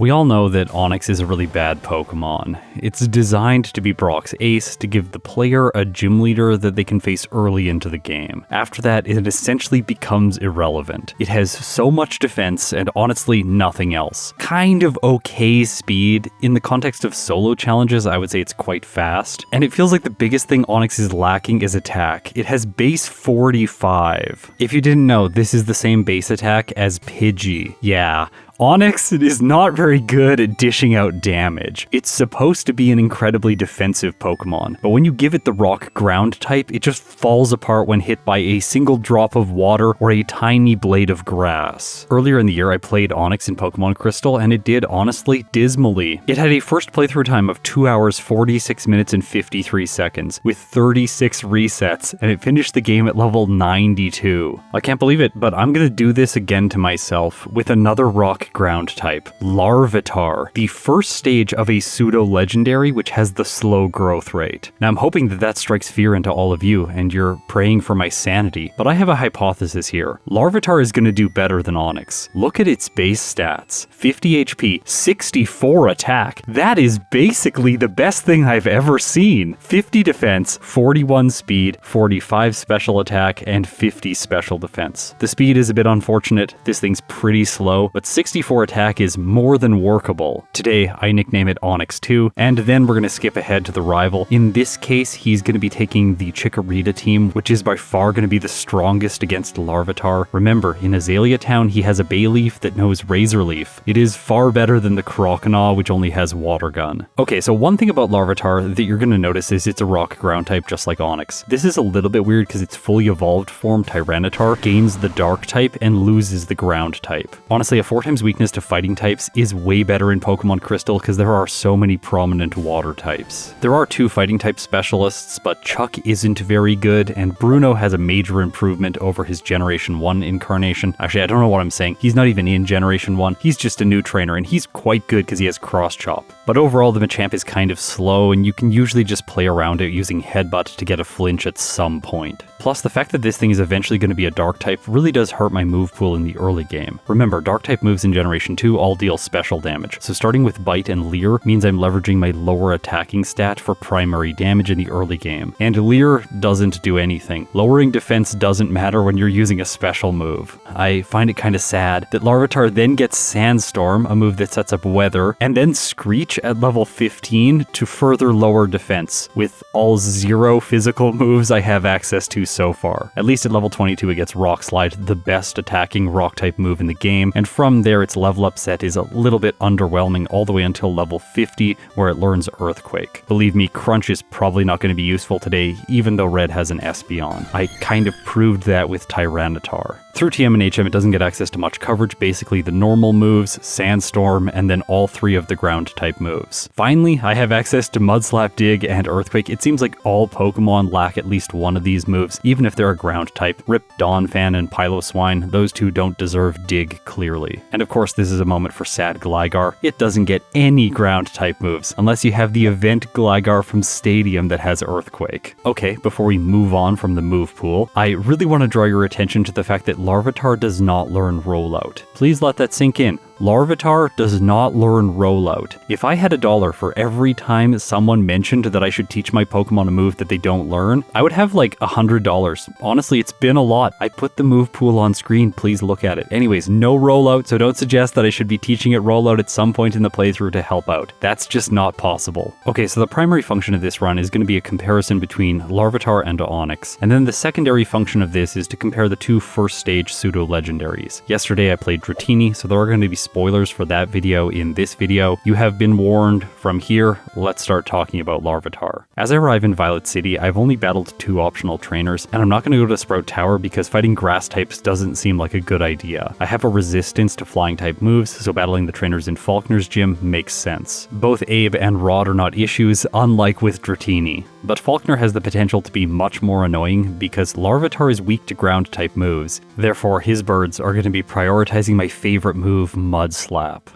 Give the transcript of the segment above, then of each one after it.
We all know that Onix is a really bad Pokemon. It's designed to be Brock's ace, to give the player a gym leader that they can face early into the game. After that, it essentially becomes irrelevant. It has so much defense and honestly nothing else. Kind of okay speed. In the context of solo challenges, I would say it's quite fast. And it feels like the biggest thing Onix is lacking is attack. It has base 45. If you didn't know, this is the same base attack as Pidgey. Yeah. Onix is not very good at dishing out damage. It's supposed to be an incredibly defensive Pokemon, but when you give it the rock ground type, it just falls apart when hit by a single drop of water or a tiny blade of grass. Earlier in the year, I played Onix in Pokemon Crystal, and it did honestly dismally. It had a first playthrough time of 2 hours, 46 minutes, and 53 seconds, with 36 resets, and it finished the game at level 92. I can't believe it, but I'm gonna do this again to myself with another rock ground type, Larvitar, the first stage of a pseudo-legendary which has the slow growth rate. Now I'm hoping that strikes fear into all of you and you're praying for my sanity, but I have a hypothesis here. Larvitar is going to do better than Onix. Look at its base stats. 50 HP, 64 attack. That is basically the best thing I've ever seen. 50 defense, 41 speed, 45 special attack, and 50 special defense. The speed is a bit unfortunate. This thing's pretty slow, but 64 attack is more than workable. Today, I nickname it Onix 2, and then we're going to skip ahead to the rival. In this case, he's going to be taking the Chikorita team, which is by far going to be the strongest against Larvitar. Remember, in Azalea Town, he has a Bayleaf that knows Razor Leaf. It is far better than the Croconaw, which only has Water Gun. Okay, so one thing about Larvitar that you're going to notice is it's a rock ground type just like Onix. This is a little bit weird because its fully evolved form, Tyranitar, gains the dark type and loses the ground type. Honestly, a 4x weakness to fighting types is way better in Pokemon Crystal because there are so many prominent water types. There are 2 fighting type specialists, but Chuck isn't very good, and Bruno has a major improvement over his Generation 1 incarnation. Actually, I don't know what I'm saying. He's not even in Generation 1. He's just a new trainer, and he's quite good because he has Cross Chop. But overall, the Machamp is kind of slow, and you can usually just play around it using Headbutt to get a flinch at some point. Plus, the fact that this thing is eventually going to be a Dark type really does hurt my move pool in the early game. Remember, Dark type moves in Generation 2 all deal special damage, so starting with Bite and Leer means I'm leveraging my lower attacking stat for primary damage in the early game. And Leer doesn't do anything. Lowering defense doesn't matter when you're using a special move. I find it kind of sad that Larvitar then gets Sandstorm, a move that sets up Weather, and then Screech at level 15 to further lower defense, with all 0 physical moves I have access to so far. At least at level 22 it gets Rock Slide, the best attacking rock type move in the game, and from there its level up set is a little bit underwhelming all the way until level 50 where it learns Earthquake. Believe me, Crunch is probably not going to be useful today even though Red has an Espeon. I kind of proved that with Tyranitar. Through TM and HM, it doesn't get access to much coverage, basically the normal moves, Sandstorm, and then all 3 of the ground type moves. Finally, I have access to Mudslap, Dig, and Earthquake. It seems like all Pokemon lack at least one of these moves, even if they're a ground type. Rip Donphan and Piloswine, those 2 don't deserve Dig clearly. And of course, this is a moment for sad Gligar. It doesn't get any ground type moves, unless you have the event Gligar from Stadium that has Earthquake. Okay, before we move on from the move pool, I really want to draw your attention to the fact that Larvitar does not learn Rollout. Please let that sink in. Larvitar does not learn Rollout. If I had $1 for every time someone mentioned that I should teach my Pokemon a move that they don't learn, I would have like $100. Honestly, it's been a lot. I put the move pool on screen, please look at it. Anyways, no Rollout, so don't suggest that I should be teaching it Rollout at some point in the playthrough to help out. That's just not possible. Okay, so the primary function of this run is going to be a comparison between Larvitar and Onix, and then the secondary function of this is to compare the 2 first stage pseudo-legendaries. Yesterday I played Dratini, so there are going to be spoilers for that video in this video. You have been warned. From here, let's start talking about Larvitar. As I arrive in Violet City, I've only battled 2 optional trainers, and I'm not going to go to Sprout Tower because fighting grass types doesn't seem like a good idea. I have a resistance to flying type moves, so battling the trainers in Faulkner's gym makes sense. Both Abe and Rod are not issues, unlike with Dratini. But Faulkner has the potential to be much more annoying because Larvitar is weak to ground type moves. Therefore, his birds are going to be prioritizing my favorite move, Mud Slap.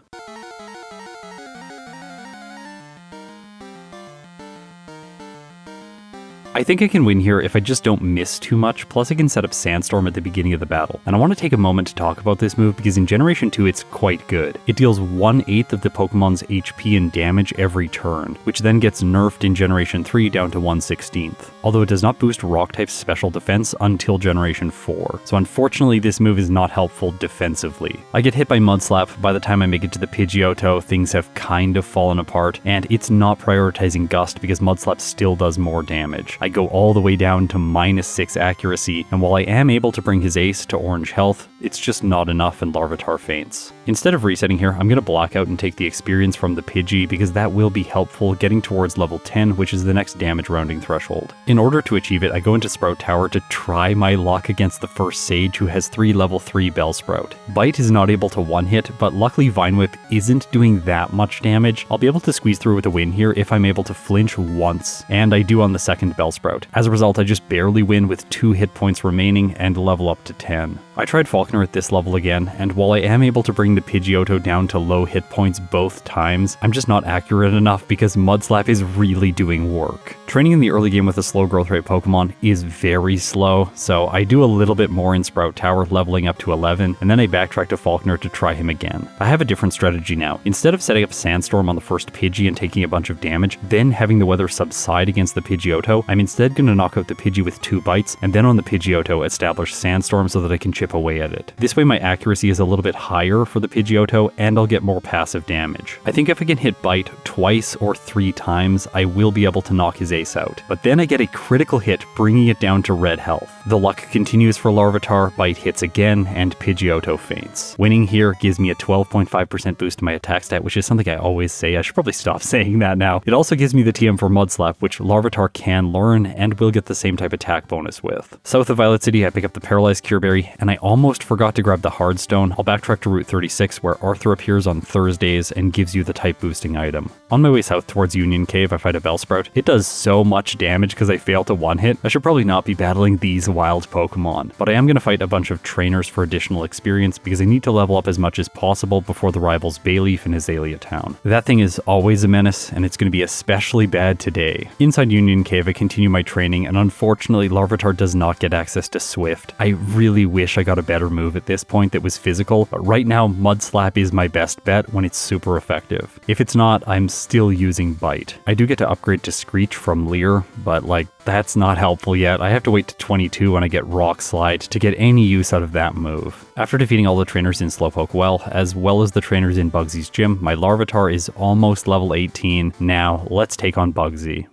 I think I can win here if I just don't miss too much, plus I can set up Sandstorm at the beginning of the battle. And I want to take a moment to talk about this move because in Generation 2 it's quite good. It deals 1/8 of the Pokemon's HP and damage every turn, which then gets nerfed in Generation 3 down to 1/16. Although it does not boost Rock-type's special defense until Generation 4. So unfortunately this move is not helpful defensively. I get hit by Mud Slap. By the time I make it to the Pidgeotto, things have kind of fallen apart, and it's not prioritizing Gust because Mud Slap still does more damage. I go all the way down to -6 accuracy, and while I am able to bring his ace to orange health, it's just not enough and Larvitar faints. Instead of resetting here, I'm going to black out and take the experience from the Pidgey because that will be helpful getting towards level 10, which is the next damage rounding threshold. In order to achieve it, I go into Sprout Tower to try my luck against the first Sage who has 3 level 3 Bellsprout. Bite is not able to one-hit, but luckily Vine Whip isn't doing that much damage. I'll be able to squeeze through with a win here if I'm able to flinch once, and I do on the second Bellsprout. As a result, I just barely win with 2 hit points remaining and level up to 10. I tried Falconer at this level again, and while I am able to bring the Pidgeotto down to low hit points both times, I'm just not accurate enough because Mud Slap is really doing work. Training in the early game with a slow growth rate Pokemon is very slow, so I do a little bit more in Sprout Tower, leveling up to 11, and then I backtrack to Falconer to try him again. I have a different strategy now. Instead of setting up Sandstorm on the first Pidgey and taking a bunch of damage, then having the weather subside against the Pidgeotto, I'm instead going to knock out the Pidgey with 2 bites, and then on the Pidgeotto establish Sandstorm so that I can chip away at it. This way my accuracy is a little bit higher for the Pidgeotto, and I'll get more passive damage. I think if I can hit Bite twice or 3 times, I will be able to knock his ace out. But then I get a critical hit, bringing it down to red health. The luck continues for Larvitar, Bite hits again, and Pidgeotto faints. Winning here gives me a 12.5% boost to my attack stat, which is something I always say. I should probably stop saying that now. It also gives me the TM for Mud Slap, which Larvitar can learn and will get the same type attack bonus with. South of Violet City, I pick up the Paralyzed Cure Berry, and I almost forgot to grab the Hardstone. I'll backtrack to Route 36, where Arthur appears on Thursdays and gives you the type boosting item. On my way south towards Union Cave, I fight a Bellsprout. It does so much damage because I failed to one-hit. I should probably not be battling these wild Pokemon, but I am going to fight a bunch of trainers for additional experience because I need to level up as much as possible before the rivals Bayleaf and Azalea Town. That thing is always a menace, and it's going to be especially bad today. Inside Union Cave, I continue my training, and unfortunately Larvitar does not get access to Swift. I really wish I got a better move at this point that was physical, but right now Mud Slap is my best bet when it's super effective. If it's not, I'm still using Bite. I do get to upgrade to Screech from Leer, but that's not helpful yet. I have to wait to 22 when I get Rock Slide to get any use out of that move. After defeating all the trainers in Slowpoke Well, as well as the trainers in Bugsy's gym, my Larvitar is almost level 18. Now, let's take on Bugsy.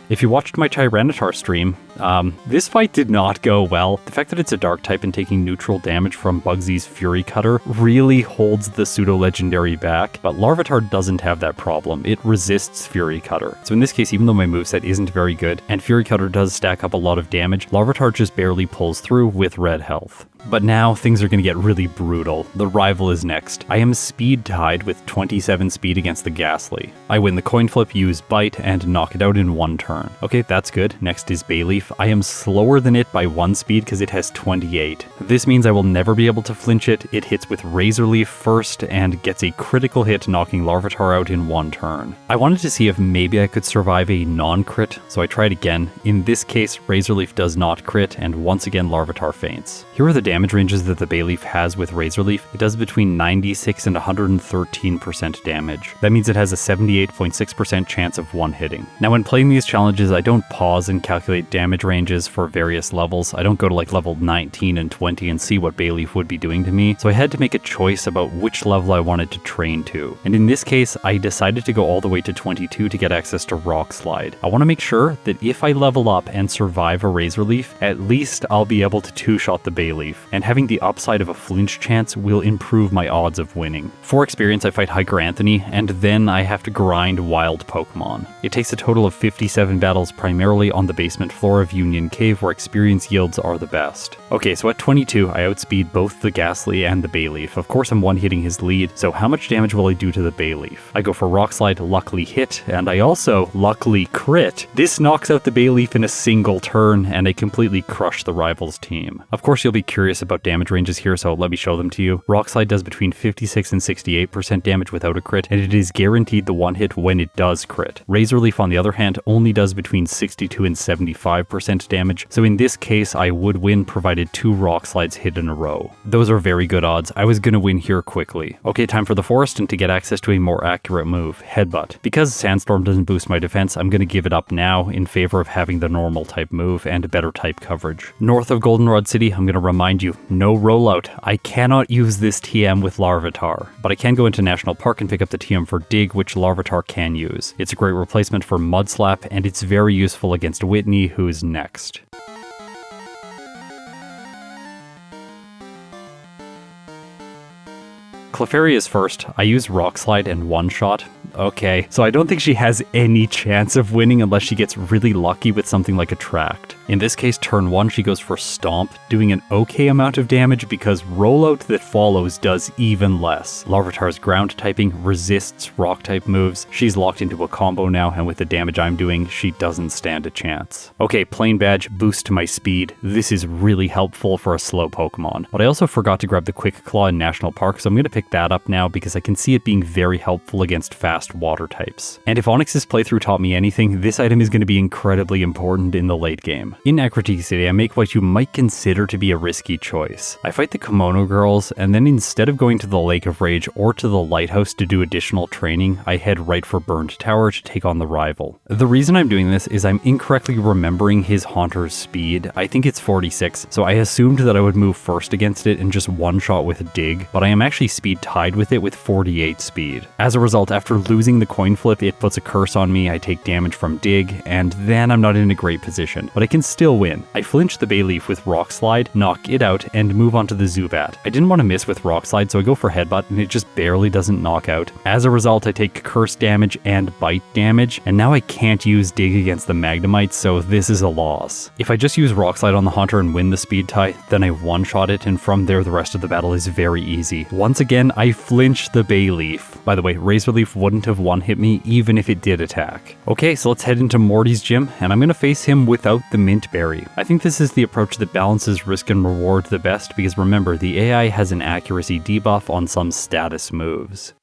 If you watched my Tyranitar stream, this fight did not go well. The fact that it's a dark type and taking neutral damage from Bugsy's Fury Cutter really holds the pseudo-legendary back, but Larvitar doesn't have that problem. It resists Fury Cutter. So in this case, even though my moveset isn't very good, and Fury Cutter does stack up a lot of damage, Larvitar just barely pulls through with red health. But now things are going to get really brutal. The rival is next. I am speed tied with 27 speed against the Ghastly. I win the coin flip, use Bite, and knock it out in 1 turn. Okay, that's good. Next is Bayleaf. I am slower than it by 1 speed because it has 28. This means I will never be able to flinch it. It hits with Razor Leaf first and gets a critical hit, knocking Larvitar out in 1 turn. I wanted to see if maybe I could survive a non-crit, so I tried again. In this case, Razor Leaf does not crit, and once again Larvitar faints. Here are the damage ranges that the Bayleaf has with Razor Leaf. It does between 96 and 113% damage. That means it has a 78.6% chance of one-hitting. Now when playing these challenges, I don't pause and calculate damage ranges for various levels. I don't go to level 19 and 20 and see what Bayleaf would be doing to me, so I had to make a choice about which level I wanted to train to. And in this case, I decided to go all the way to 22 to get access to Rock Slide. I want to make sure that if I level up and survive a Razor Leaf, at least I'll be able to two-shot the Bayleaf, and having the upside of a flinch chance will improve my odds of winning. For experience, I fight Hiker Anthony, and then I have to grind wild Pokemon. It takes a total of 57 battles, primarily on the basement floor of Union Cave, where experience yields are the best. Okay, so at 22, I outspeed both the Ghastly and the Bayleaf. Of course, I'm one-hitting his lead, so how much damage will I do to the Bayleaf? I go for Rock Slide, luckily hit, and I also luckily crit. This knocks out the Bayleaf in a single turn, and I completely crush the rival's team. Of course, you'll be curious curious about damage ranges here, so let me show them to you. Rock Slide does between 56 and 68% damage without a crit, and it is guaranteed the one hit when it does crit. Razor Leaf, on the other hand, only does between 62 and 75% damage, so in this case I would win provided 2 Rock Slides hit in a row. Those are very good odds. I was gonna win here quickly. Okay, time for the forest, and to get access to a more accurate move, Headbutt. Because Sandstorm doesn't boost my defense, I'm gonna give it up now in favor of having the normal type move and better type coverage. North of Goldenrod City, I'm gonna remind you, no rollout. I cannot use this TM with Larvitar, but I can go into National Park and pick up the TM for Dig, which Larvitar can use. It's a great replacement for Mudslap, and it's very useful against Whitney, who is next. Clefairy is first. I use Rock Slide and one-shot. Okay, so I don't think she has any chance of winning unless she gets really lucky with something like Attract. In this case, turn 1 she goes for Stomp, doing an okay amount of damage because Rollout that follows does even less. Larvitar's ground typing resists rock type moves. She's locked into a combo now, and with the damage I'm doing, she doesn't stand a chance. Okay, Plain Badge, boost to my speed. This is really helpful for a slow Pokemon. But I also forgot to grab the Quick Claw in National Park, so I'm going to pick that up now because I can see it being very helpful against fast water types. And if Onyx's playthrough taught me anything, this item is going to be incredibly important in the late game. In Ecruteak City, I make what you might consider to be a risky choice. I fight the Kimono Girls, and then instead of going to the Lake of Rage or to the Lighthouse to do additional training, I head right for Burned Tower to take on the rival. The reason I'm doing this is I'm incorrectly remembering his Haunter's speed. I think it's 46, so I assumed that I would move first against it and just one-shot with Dig, but I am actually speed tied with it with 48 speed. As a result, after losing the coin flip, it puts a curse on me, I take damage from Dig, and then I'm not in a great position, but I can still win. I flinch the Bayleaf with Rock Slide, knock it out, and move on to the Zubat. I didn't want to miss with Rock Slide, so I go for Headbutt, and it just barely doesn't knock out. As a result, I take curse damage and bite damage, and now I can't use Dig against the Magnemite, so this is a loss. If I just use Rock Slide on the Haunter and win the speed tie, then I one-shot it, and from there the rest of the battle is very easy. Once again, I flinch the Bayleaf. By the way, Razor Leaf wouldn't have one-hit me even if it did attack. Okay, so let's head into Morty's gym, and I'm going to face him without the Mint Berry. I think this is the approach that balances risk and reward the best because remember, the AI has an accuracy debuff on some status moves.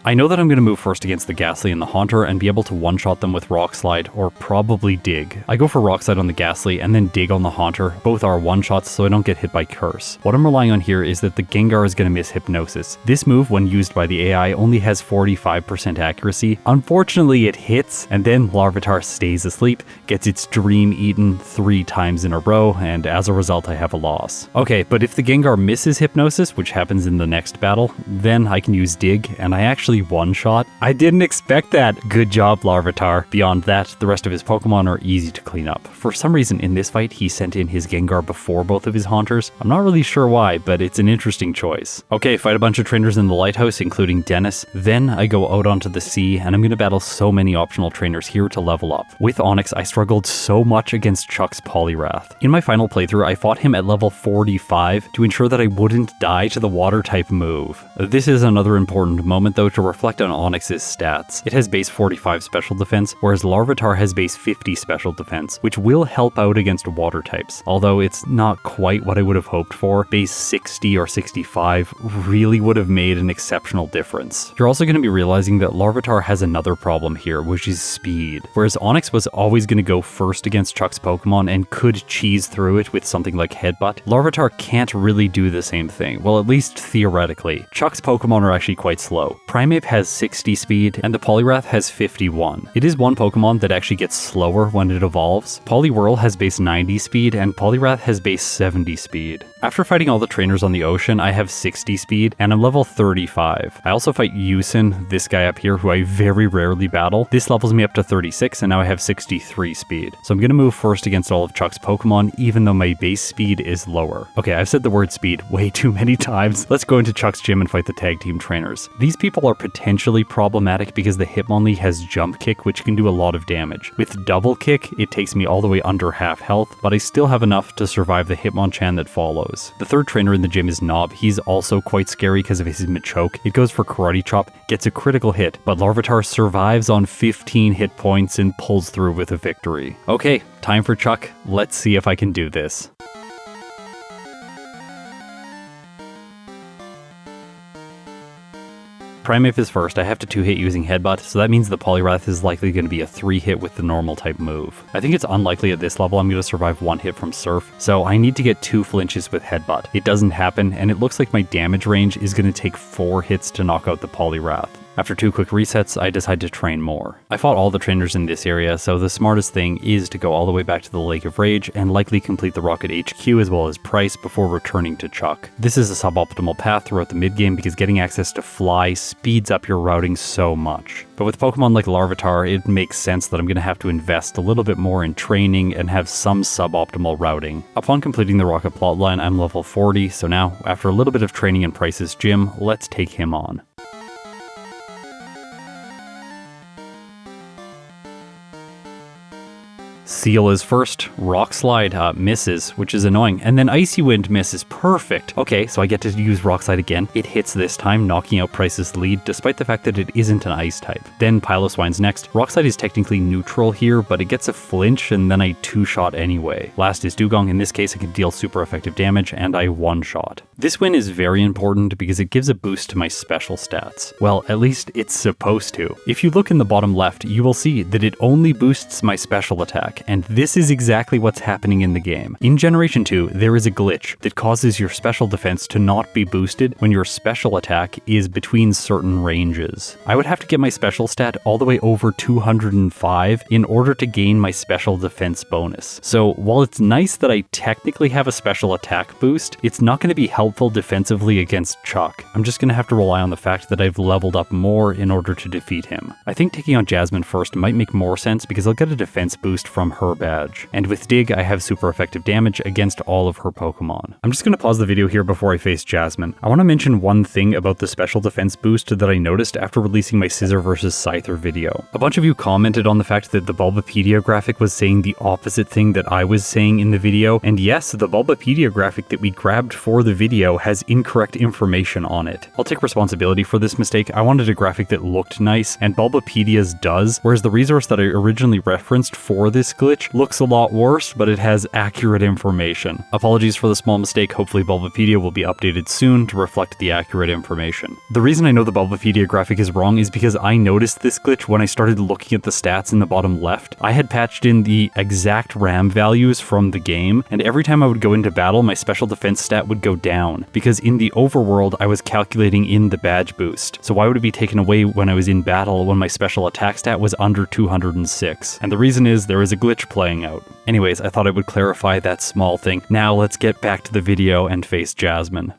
I know that I'm going to move first against the Ghastly and the Haunter and be able to one-shot them with Rock Slide, or probably Dig. I go for Rock Slide on the Ghastly and then Dig on the Haunter. Both are one-shots so I don't get hit by Curse. What I'm relying on here is that the Gengar is going to miss Hypnosis. This move, when used by the AI, only has 45% accuracy. Unfortunately, it hits, and then Larvitar stays asleep, gets its dream eaten 3 times in a row, and as a result I have a loss. Okay, but if the Gengar misses Hypnosis, which happens in the next battle, then I can use Dig, and I actually one-shot. I didn't expect that. Good job, Larvitar. Beyond that, the rest of his Pokemon are easy to clean up. For some reason, in this fight, he sent in his Gengar before both of his Haunters. I'm not really sure why, but it's an interesting choice. Okay, fight a bunch of trainers in the Lighthouse, including Dennis. Then I go out onto the sea, and I'm going to battle so many optional trainers here to level up. With Onix, I struggled so much against Chuck's Poliwrath. In my final playthrough, I fought him at level 45 to ensure that I wouldn't die to the Water-type move. This is another important moment, though, to reflect on Onix's stats. It has base 45 special defense, whereas Larvitar has base 50 special defense, which will help out against water types, although it's not quite what I would have hoped for. Base 60 or 65 really would have made an exceptional difference. You're also going to be realizing that Larvitar has another problem here, which is speed. Whereas Onix was always going to go first against Chuck's Pokemon and could cheese through it with something like Headbutt, Larvitar can't really do the same thing, well, at least theoretically. Chuck's Pokemon are actually quite slow. Primeape has 60 speed, and the Poliwrath has 51. It is one Pokemon that actually gets slower when it evolves. Poliwhirl has base 90 speed, and Poliwrath has base 70 speed. After fighting all the trainers on the ocean, I have 60 speed, and I'm level 35. I also fight Yusin, this guy up here, who I very rarely battle. This levels me up to 36, and now I have 63 speed. So I'm going to move first against all of Chuck's Pokemon, even though my base speed is lower. Okay, I've said the word speed way too many times. Let's go into Chuck's gym and fight the tag team trainers. These people are potentially problematic because the Hitmonlee has jump kick, which can do a lot of damage. With double kick, it takes me all the way under half health, but I still have enough to survive the Hitmonchan that follows. The third trainer in the gym is Knob. He's also quite scary because of his Machoke. It goes for Karate Chop, gets a critical hit, but Larvitar survives on 15 hit points and pulls through with a victory. Okay, time for Chuck. Let's see if I can do this. Primeape is first. I have to 2-hit using Headbutt, so that means the Poliwrath is likely going to be a 3-hit with the normal type move. I think it's unlikely at this level I'm going to survive 1 hit from Surf, so I need to get 2 flinches with Headbutt. It doesn't happen, and it looks like my damage range is going to take 4 hits to knock out the Poliwrath. After 2 quick resets, I decide to train more. I fought all the trainers in this area, so the smartest thing is to go all the way back to the Lake of Rage and likely complete the Rocket HQ as well as Price before returning to Chuck. This is a suboptimal path throughout the mid-game because getting access to Fly speeds up your routing so much. But with Pokemon like Larvitar, it makes sense that I'm going to have to invest a little bit more in training and have some suboptimal routing. Upon completing the Rocket plotline, I'm level 40, so now, after a little bit of training in Price's gym, let's take him on. Seal is first, Rock Slide misses, which is annoying, and then Icy Wind misses, perfect. Okay, so I get to use Rock Slide again. It hits this time, knocking out Price's lead, despite the fact that it isn't an Ice type. Then Piloswine's next. Rock Slide is technically neutral here, but it gets a flinch, and then I 2-shot anyway. Last is Dugong. In this case, I can deal super effective damage, and I 1-shot. This win is very important because it gives a boost to my special stats. Well, at least it's supposed to. If you look in the bottom left, you will see that it only boosts my special attack, and this is exactly what's happening in the game. In Generation 2, there is a glitch that causes your special defense to not be boosted when your special attack is between certain ranges. I would have to get my special stat all the way over 205 in order to gain my special defense bonus. So while it's nice that I technically have a special attack boost, it's not going to be helpful defensively against Chuck. I'm just going to have to rely on the fact that I've leveled up more in order to defeat him. I think taking on Jasmine first might make more sense because I'll get a defense boost from her badge. And with Dig, I have super effective damage against all of her Pokemon. I'm just going to pause the video here before I face Jasmine. I want to mention one thing about the special defense boost that I noticed after releasing my Scizor vs Scyther video. A bunch of you commented on the fact that the Bulbapedia graphic was saying the opposite thing that I was saying in the video, and yes, the Bulbapedia graphic that we grabbed for the video has incorrect information on it. I'll take responsibility for this mistake. I wanted a graphic that looked nice, and Bulbapedia's does, whereas the resource that I originally referenced for this glitch looks a lot worse, but it has accurate information. Apologies for the small mistake. Hopefully Bulbapedia will be updated soon to reflect the accurate information. The reason I know the Bulbapedia graphic is wrong is because I noticed this glitch when I started looking at the stats in the bottom left. I had patched in the exact RAM values from the game, and every time I would go into battle, my special defense stat would go down, because in the overworld, I was calculating in the badge boost. So why would it be taken away when I was in battle when my special attack stat was under 206? And the reason is there is a glitch playing out. Anyways, I thought I would clarify that small thing. Now let's get back to the video and face Jasmine.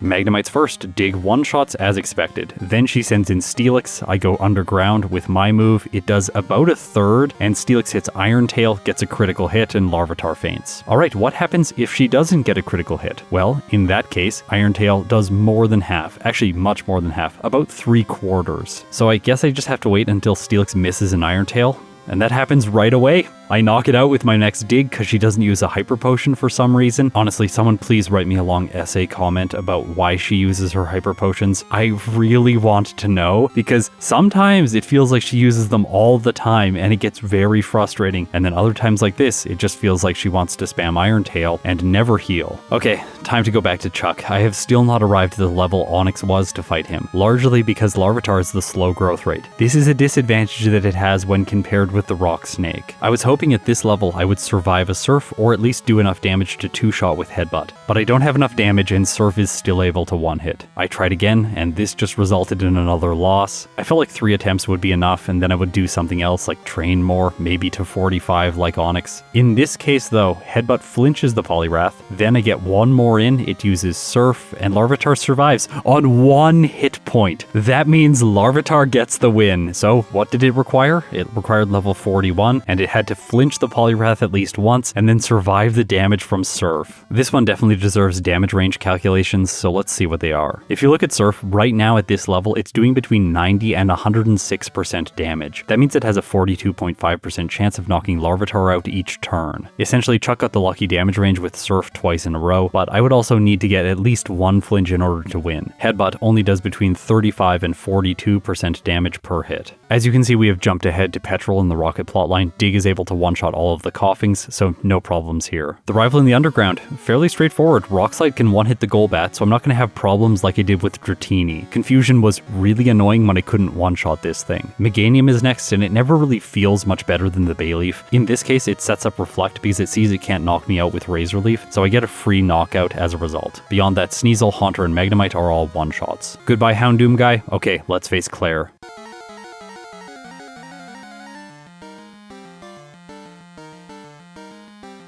Magnemite's first, Dig 1-shots as expected. Then she sends in Steelix, I go underground with my move, it does about a third, and Steelix hits Iron Tail, gets a critical hit, and Larvitar faints. Alright, what happens if she doesn't get a critical hit? Well, in that case, Iron Tail does more than half, actually much more than half, about 3/4. So I guess I just have to wait until Steelix misses an Iron Tail, and that happens right away. I knock it out with my next Dig because she doesn't use a Hyper Potion for some reason. Honestly, someone please write me a long essay comment about why she uses her Hyper Potions. I really want to know, because sometimes it feels like she uses them all the time and it gets very frustrating. And then other times like this, it just feels like she wants to spam Iron Tail and never heal. Okay, time to go back to Chuck. I have still not arrived to the level Onix was to fight him, largely because Larvitar is the slow growth rate. This is a disadvantage that it has when compared with the Rock Snake. I was hoping at this level I would survive a Surf or at least do enough damage to 2-shot with Headbutt, but I don't have enough damage and Surf is still able to 1-hit. I tried again and this just resulted in another loss. I felt like 3 attempts would be enough and then I would do something else like train more, maybe to 45 like Onix. In this case though, Headbutt flinches the Poliwrath, then I get one more in, it uses Surf, and Larvitar survives on 1 hit point. point. That means Larvitar gets the win. So what did it require? It required level 41, and it had to flinch the Poliwrath at least once, and then survive the damage from Surf. This one definitely deserves damage range calculations, so let's see what they are. If you look at Surf, right now at this level, it's doing between 90 and 106% damage. That means it has a 42.5% chance of knocking Larvitar out each turn. Essentially, Chuck got the lucky damage range with Surf twice in a row, but I would also need to get at least one flinch in order to win. Headbutt only does between 35 and 42% damage per hit. As you can see, we have jumped ahead to Petrol in the Rocket plotline. Dig is able to one-shot all of the Coughings, so no problems here. The rival in the underground, fairly straightforward. Rockslide can one-hit the Golbat, so I'm not going to have problems like I did with Dratini. Confusion was really annoying when I couldn't one-shot this thing. Meganium is next, and it never really feels much better than the Bayleaf. In this case, it sets up Reflect because it sees it can't knock me out with Razor Leaf, so I get a free knockout as a result. Beyond that, Sneasel, Haunter, and Magnemite are all one-shots. Goodbye, Houndoom guy. Okay, let's face Claire.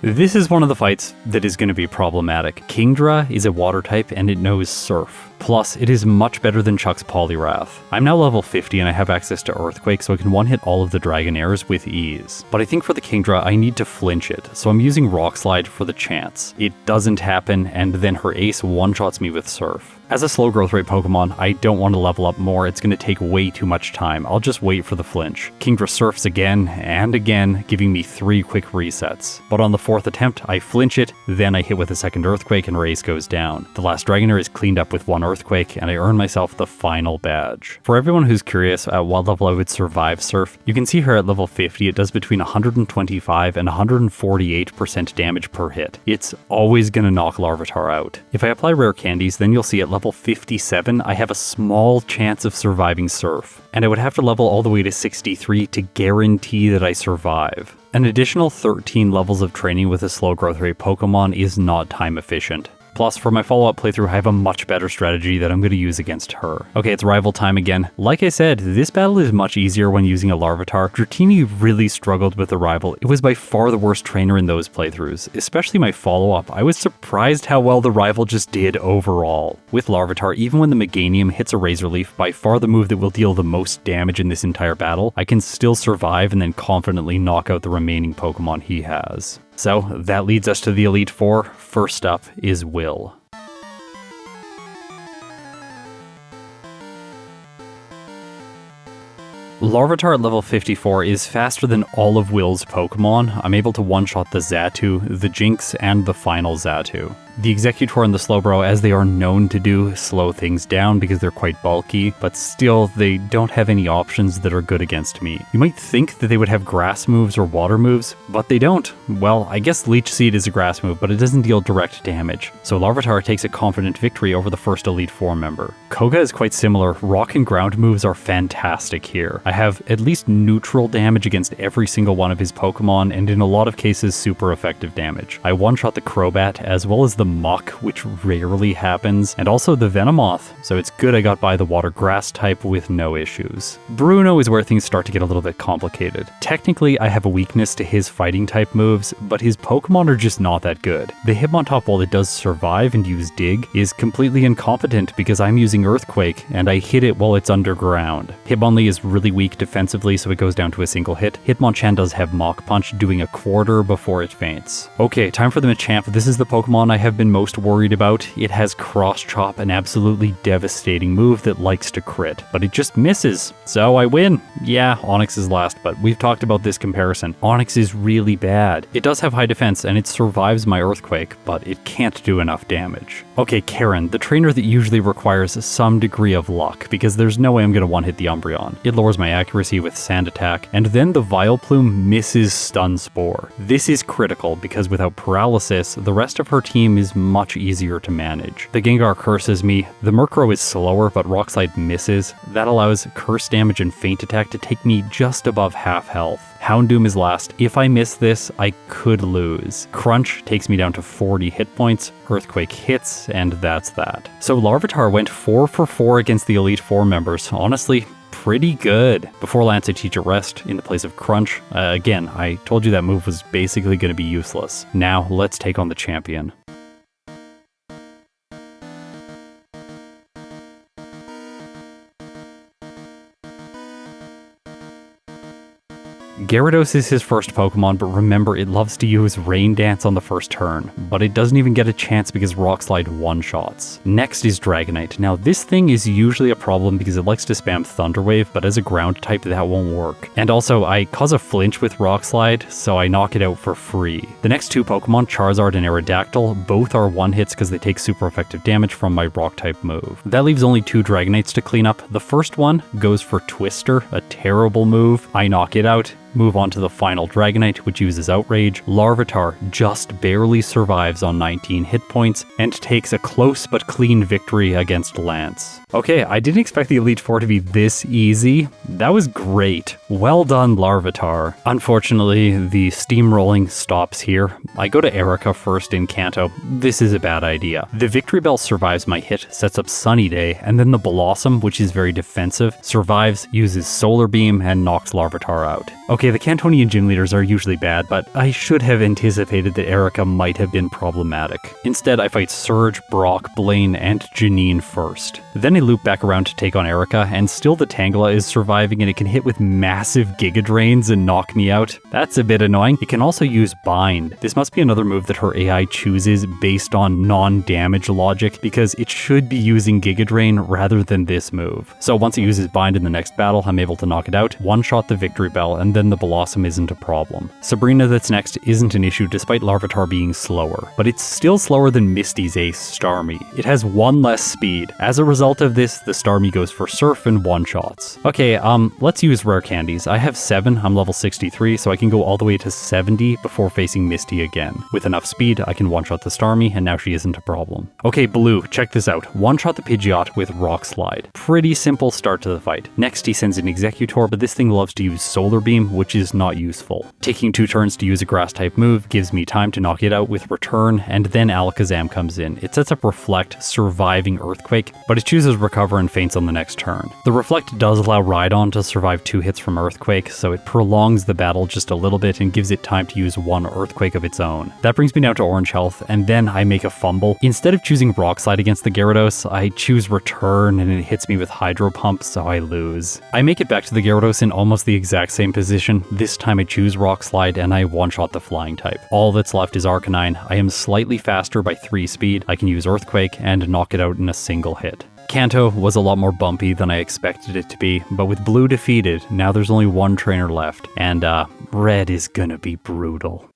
This is one of the fights that is going to be problematic. Kingdra is a water type and it knows Surf. Plus, it is much better than Chuck's Poliwrath. I'm now level 50 and I have access to Earthquake, so I can one-hit all of the Dragonairs with ease. But I think for the Kingdra, I need to flinch it, so I'm using Rock Slide for the chance. It doesn't happen, and then her ace one-shots me with Surf. As a slow growth rate Pokemon, I don't want to level up more, it's going to take way too much time. I'll just wait for the flinch. Kingdra surfs again and again, giving me 3 quick resets. But on the 4th attempt, I flinch it, then I hit with a second Earthquake and her ace goes down. The last Dragonair is cleaned up with 1 Earthquake, and I earn myself the final badge. For everyone who's curious at what level I would survive Surf, you can see here at level 50 it does between 125 and 148% damage per hit. It's always going to knock Larvitar out. If I apply rare candies, then you'll see at level 57 I have a small chance of surviving Surf, and I would have to level all the way to 63 to guarantee that I survive. An additional 13 levels of training with a slow growth rate Pokemon is not time efficient. Plus, for my follow-up playthrough, I have a much better strategy that I'm going to use against her. Okay, it's rival time again. Like I said, this battle is much easier when using a Larvitar. Dratini really struggled with the rival. It was by far the worst trainer in those playthroughs, especially my follow-up. I was surprised how well the rival just did overall. With Larvitar, even when the Meganium hits a Razor Leaf, by far the move that will deal the most damage in this entire battle, I can still survive and then confidently knock out the remaining Pokemon he has. So that leads us to the Elite Four. First up is Will. Larvitar at level 54 is faster than all of Will's Pokemon. I'm able to one-shot the Xatu, the Jinx, and the final Xatu. The Executor and the Slowbro, as they are known to do, slow things down because they're quite bulky, but still, they don't have any options that are good against me. You might think that they would have grass moves or water moves, but they don't. Well, I guess Leech Seed is a grass move, but it doesn't deal direct damage. So Larvitar takes a confident victory over the first Elite Four member. Koga is quite similar. Rock and ground moves are fantastic here. I have at least neutral damage against every single one of his Pokemon, and in a lot of cases, super effective damage. I one-shot the Crobat, as well as the Muck, which rarely happens, and also the Venomoth, so it's good I got by the water grass type with no issues. Bruno is where things start to get a little bit complicated. Technically, I have a weakness to his fighting type moves, but his Pokemon are just not that good. The Hitmontop, while it does survive and use Dig, is completely incompetent because I'm using Earthquake, and I hit it while it's underground. Hitmonlee is really weak defensively, so it goes down to a single hit. Hitmonchan does have Mach Punch, doing a quarter before it faints. Okay, time for the Machamp. This is the Pokemon I have been most worried about. It has Cross Chop, an absolutely devastating move that likes to crit, but it just misses, so I win. Yeah, Onix is last, but we've talked about this comparison. Onix is really bad. It does have high defense, and it survives my Earthquake, but it can't do enough damage. Okay, Karen, the trainer that usually requires some degree of luck, because there's no way I'm going to one-hit the Umbreon. It lowers my accuracy with Sand Attack, and then the Vileplume misses Stun Spore. This is critical, because without Paralysis, the rest of her team is much easier to manage. The Gengar curses me, the Murkrow is slower, but Rock Slide misses. That allows Curse Damage and Feint Attack to take me just above half health. Houndoom is last. If I miss this, I could lose. Crunch takes me down to 40 hit points, Earthquake hits, and that's that. So Larvitar went 4 for 4 against the Elite Four members. Honestly, pretty good. Before Lance, I teach a rest in the place of Crunch. Again, I told you that move was basically going to be useless. Now, let's take on the champion. Gyarados is his first Pokemon, but remember it loves to use Rain Dance on the first turn, but it doesn't even get a chance because Rock Slide one-shots. Next is Dragonite. Now this thing is usually a problem because it likes to spam Thunder Wave, but as a ground type that won't work. And also I cause a flinch with Rock Slide, so I knock it out for free. The next two Pokemon, Charizard and Aerodactyl, both are one-hits because they take super effective damage from my rock type move. That leaves only two Dragonites to clean up. The first one goes for Twister, a terrible move. I knock it out. Move on to the final Dragonite, which uses Outrage. Larvitar just barely survives on 19 hit points and takes a close but clean victory against Lance. Okay, I didn't expect the Elite Four to be this easy. That was great. Well done, Larvitar. Unfortunately, the steamrolling stops here. I go to Erica first in Kanto. This is a bad idea. The Victory Bell survives my hit, sets up Sunny Day, and then the Blossom, which is very defensive, survives, uses Solar Beam, and knocks Larvitar out. Okay, the Cantonian gym leaders are usually bad, but I should have anticipated that Erica might have been problematic. Instead, I fight Surge, Brock, Blaine, and Janine first. Then I loop back around to take on Erica, and still the Tangela is surviving and it can hit with massive Giga Drains and knock me out. That's a bit annoying. It can also use Bind. This must be another move that her AI chooses based on non-damage logic, because it should be using Giga Drain rather than this move. So once it uses Bind in the next battle, I'm able to knock it out, one-shot the Victory Bell, and then the Blossom isn't a problem. Sabrina that's next isn't an issue despite Larvitar being slower, but it's still slower than Misty's ace, Starmie. It has one less speed. As a result of this, the Starmie goes for Surf and one-shots. Okay, let's use rare candies. I have 7, I'm level 63, so I can go all the way to 70 before facing Misty again. With enough speed, I can one-shot the Starmie, and now she isn't a problem. Okay, Blue, check this out. One-shot the Pidgeot with Rock Slide. Pretty simple start to the fight. Next, he sends an Executor, but this thing loves to use Solar Beam, which is not useful. Taking 2 turns to use a Grass-type move gives me time to knock it out with Return, and then Alakazam comes in. It sets up Reflect, surviving Earthquake, but it chooses Recover and faints on the next turn. The Reflect does allow Rhydon to survive 2 hits from Earthquake, so it prolongs the battle just a little bit and gives it time to use 1 Earthquake of its own. That brings me down to orange health, and then I make a fumble. Instead of choosing Rock Slide against the Gyarados, I choose Return and it hits me with Hydro Pump, so I lose. I make it back to the Gyarados in almost the exact same position. This time I choose Rock Slide and I one-shot the Flying type. All that's left is Arcanine. I am slightly faster by 3 speed. I can use Earthquake and knock it out in a single hit. Kanto was a lot more bumpy than I expected it to be, but with Blue defeated, now there's only one trainer left, and Red is gonna be brutal.